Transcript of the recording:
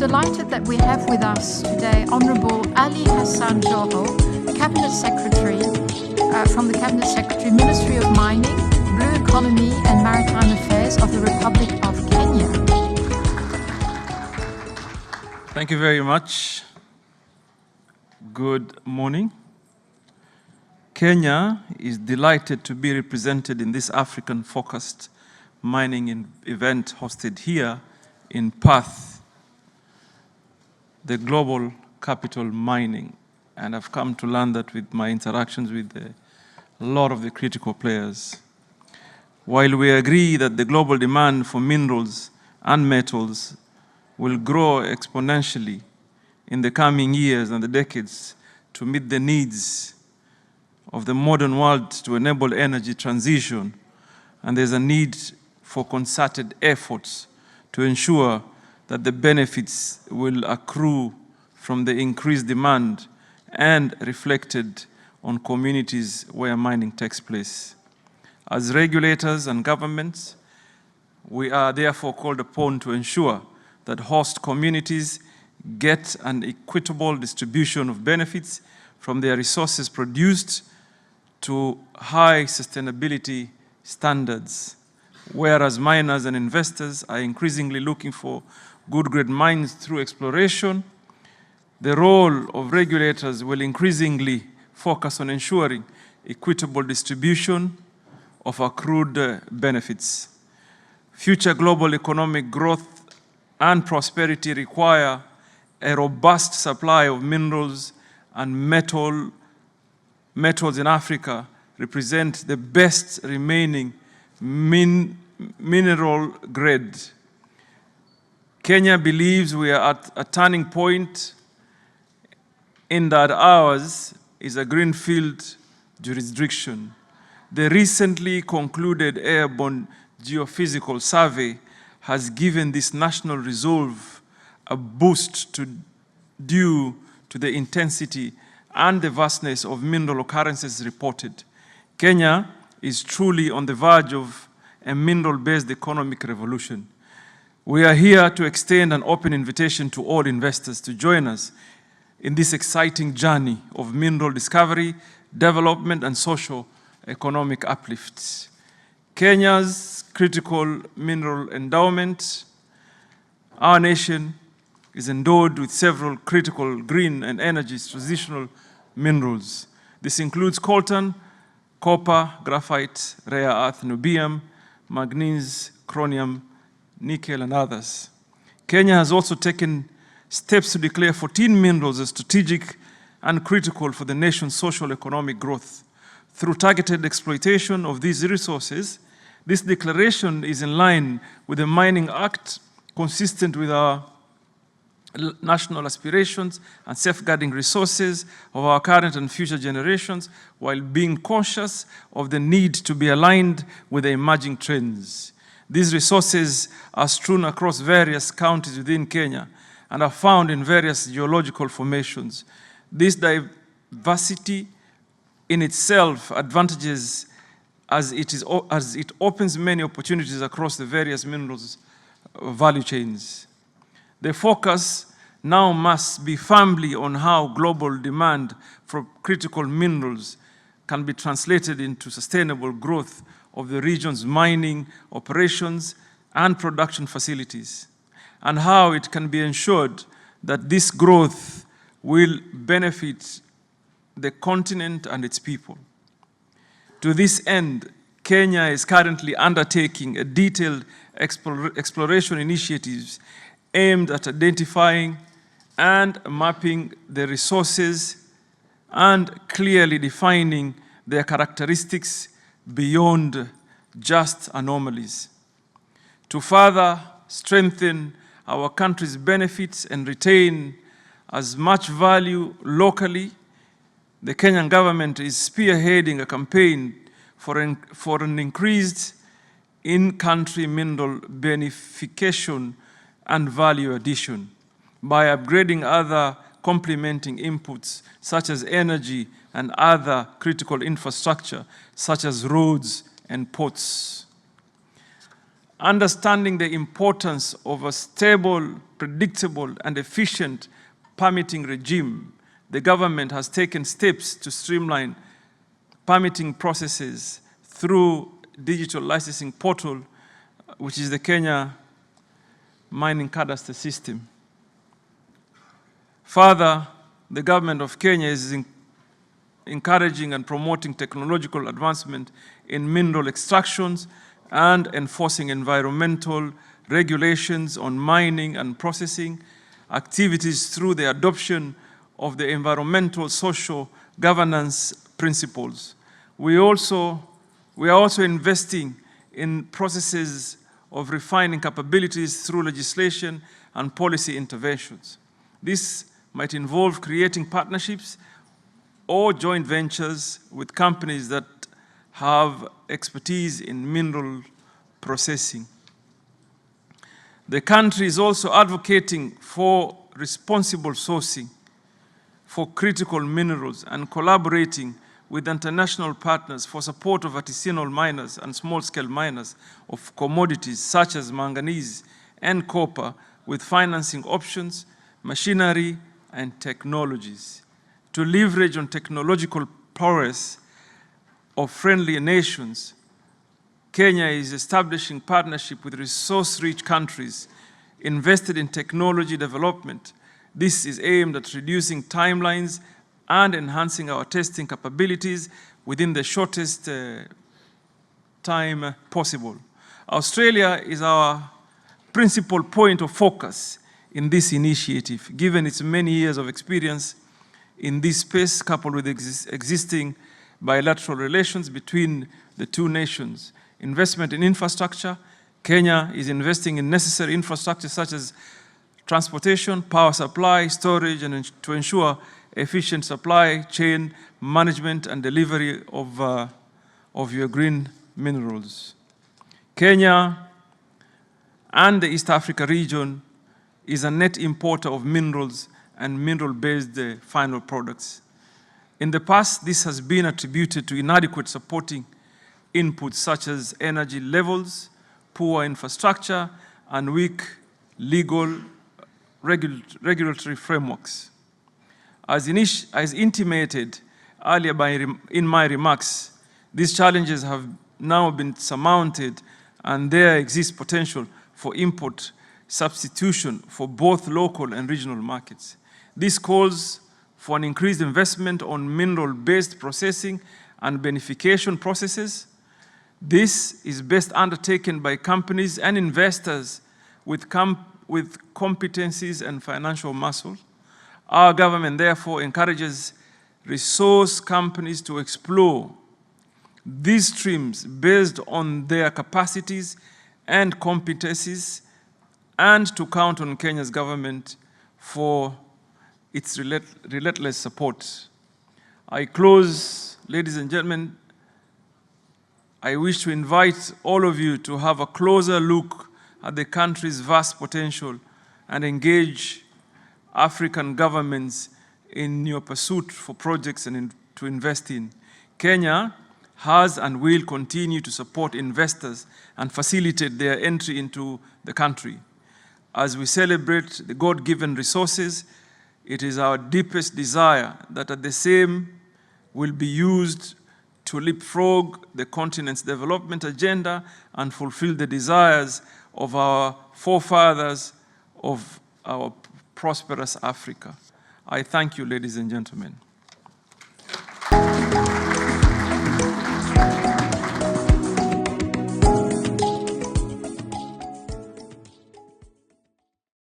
delighted that we have with us today Honourable Ali Hassan Joho, Cabinet Secretary from the Cabinet Secretary, Ministry of Mining, Blue Economy and Maritime Affairs of the Republic of Kenya. Thank you very much. Good morning. Kenya is delighted to be represented in this African-focused mining event hosted here in Perth, the global capital mining. And I've come to learn that with my interactions with a lot of the critical players. While we agree that the global demand for minerals and metals will grow exponentially in the coming years and the decades to meet the needs of the modern world to enable energy transition, and there's a need for concerted efforts to ensure that the benefits will accrue from the increased demand and reflected on communities where mining takes place. As regulators and governments, we are therefore called upon to ensure that host communities get an equitable distribution of benefits from their resources produced to high sustainability standards, whereas miners and investors are increasingly looking for good-grade mines through exploration. The role of regulators will increasingly focus on ensuring equitable distribution of accrued benefits. Future global economic growth and prosperity require a robust supply of minerals, and metals in Africa represent the best remaining mineral grade. Kenya believes we are at a turning point in that ours is a greenfield jurisdiction. The recently concluded airborne geophysical survey has given this national resolve a boost due to the intensity and the vastness of mineral occurrences reported. Kenya is truly on the verge of a mineral-based economic revolution. We are here to extend an open invitation to all investors to join us in this exciting journey of mineral discovery, development, and socio-economic uplifts. Kenya's critical mineral endowment, our nation is endowed with several critical green and energy transitional minerals. This includes coltan, copper, graphite, rare earth, niobium, manganese, chromium, nickel, and others. Kenya has also taken steps to declare 14 minerals as strategic and critical for the nation's social economic growth. Through targeted exploitation of these resources, this declaration is in line with the Mining Act, consistent with our national aspirations and safeguarding resources of our current and future generations, while being conscious of the need to be aligned with the emerging trends. These resources are strewn across various counties within Kenya and are found in various geological formations. This diversity in itself advantages as it opens many opportunities across the various minerals value chains. The focus now must be firmly on how global demand for critical minerals can be translated into sustainable growth of the region's mining operations and production facilities, and how it can be ensured that this growth will benefit the continent and its people. To this end, Kenya is currently undertaking a detailed exploration initiatives aimed at identifying and mapping the resources and clearly defining their characteristics beyond just anomalies. To further strengthen our country's benefits and retain as much value locally, the Kenyan government is spearheading a campaign for an increased in-country mineral beneficiation and value addition by upgrading other complementing inputs such as energy and other critical infrastructure such as roads and ports. Understanding the importance of a stable, predictable, and efficient permitting regime, the government has taken steps to streamline permitting processes through digital licensing portal, which is the Kenya Mining Cadastre System. Further, the government of Kenya is encouraging and promoting technological advancement in mineral extractions and enforcing environmental regulations on mining and processing activities through the adoption of the environmental social governance principles. We are also investing in processes of refining capabilities through legislation and policy interventions. This might involve creating partnerships or joint ventures with companies that have expertise in mineral processing. The country is also advocating for responsible sourcing for critical minerals and collaborating with international partners for support of artisanal miners and small-scale miners of commodities such as manganese and copper with financing options, machinery, and technologies. To leverage on technological prowess of friendly nations, Kenya is establishing partnership with resource-rich countries invested in technology development. This is aimed at reducing timelines and enhancing our testing capabilities within the shortest time possible. Australia is our principal point of focus in this initiative, given its many years of experience in this space, coupled with existing bilateral relations between the two nations. Investment in infrastructure. Kenya is investing in necessary infrastructure such as transportation, power supply, storage, and to ensure efficient supply chain management and delivery of your green minerals. Kenya and the East Africa region is a net importer of minerals and mineral-based final products. In the past, this has been attributed to inadequate supporting inputs such as energy levels, poor infrastructure, and weak legal regulatory frameworks. As intimated earlier in my remarks, these challenges have now been surmounted, and there exists potential for import substitution for both local and regional markets. This calls for an increased investment on mineral-based processing and beneficiation processes. This is best undertaken by companies and investors with competencies and financial muscle. Our government therefore encourages resource companies to explore these streams based on their capacities and competencies, and to count on Kenya's government for its relentless support. I close, ladies and gentlemen. I wish to invite all of you to have a closer look at the country's vast potential and engage African governments in your pursuit for projects and to invest in. Kenya has and will continue to support investors and facilitate their entry into the country. As we celebrate the God-given resources, it is our deepest desire that the same will be used to leapfrog the continent's development agenda and fulfill the desires of our forefathers of our prosperous Africa. I thank you, ladies and gentlemen.